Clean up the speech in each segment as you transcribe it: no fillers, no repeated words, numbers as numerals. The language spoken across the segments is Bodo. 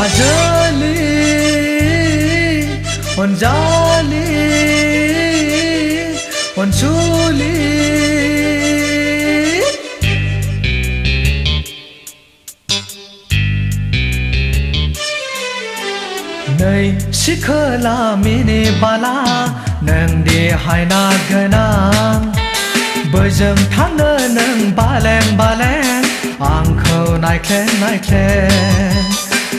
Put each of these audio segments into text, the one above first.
Ajali Onjali Onchuli Nwi Sikwla Minibala Nang di haina ganang Bojong thangno nang baleng Angkho naiklen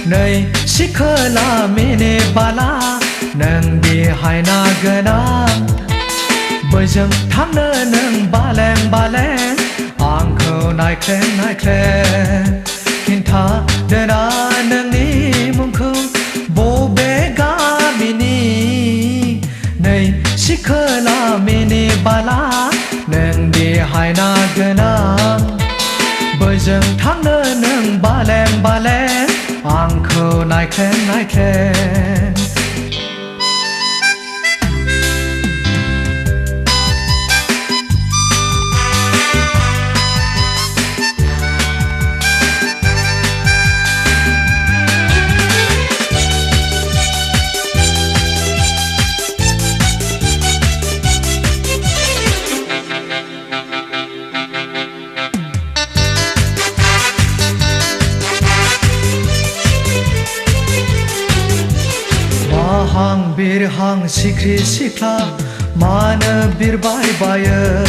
Nwi Sikwla Minibala Nang di haina ganang Bojong thangno nang baleng Angkho naiklen Kinta dena nang ni mungkho Bobe gamini Nwi Sikwla Minibala Nang di haina ganang Bojong thangno nang baleng Angkho naiklen Hang bir hang sikri sikla Mana bir bay bayı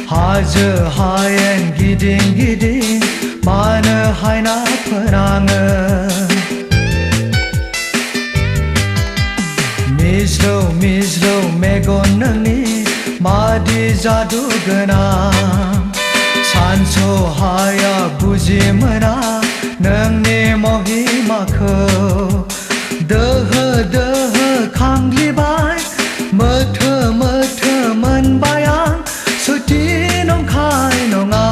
Hacı hayen giding Mana hayna penangı Mizlo megon nangni Madi jadu genang Sancho haya buji mena Nangni mohi makho Deh khangli bai Mơ mân bayang Suti nong khai nonga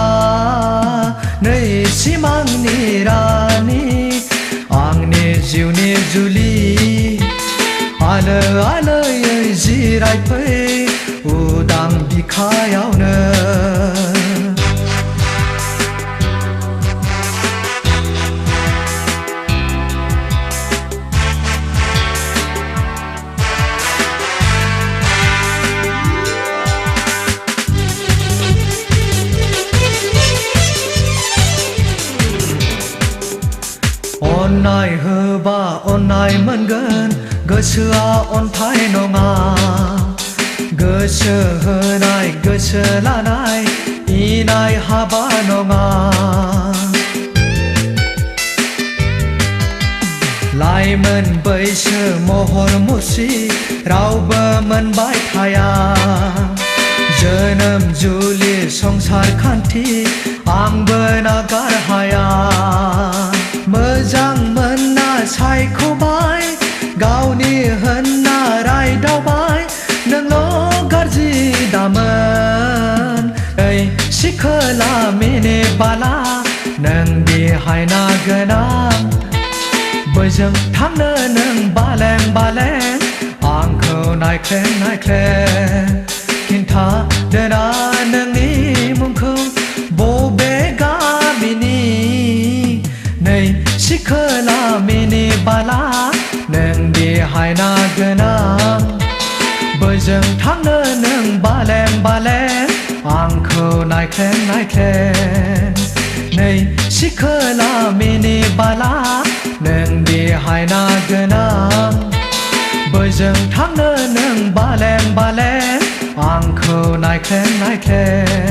Nwi simang ni rani Angni jiu ni juli Ale jirai pei Udang bikayau ne Onnai hoba onnai moनगोन गोसोआ अन्थाइ नङा गोसो होनाय गोसो लानाय इनाय हाबा नङा लाइमोन बैसो महर मुसि रावबो मोनबाय थाया जोनोम जुलि संसार खान्थि आंबो नागार हाया मोजां मोनना सायख'बाय गावनि होनना रायदावबाय नोंल' गाज्रि दामोन Nwi Sikwla Minibala नों बेहायना गोनां बोजों थांनो नों बालें आंखौ नायख्लें खिन्था दोना नोंनि मुंखौ बबे गामिनि Nwi Sikwla Minibala नों बेहायना गोनां बोजों थांनो नों बालें आंखौ नायख्लें Nwi Sikwla Minibala नों बेहायना गोनां बोजों थांनो नों बालें आंखौ नायख्लें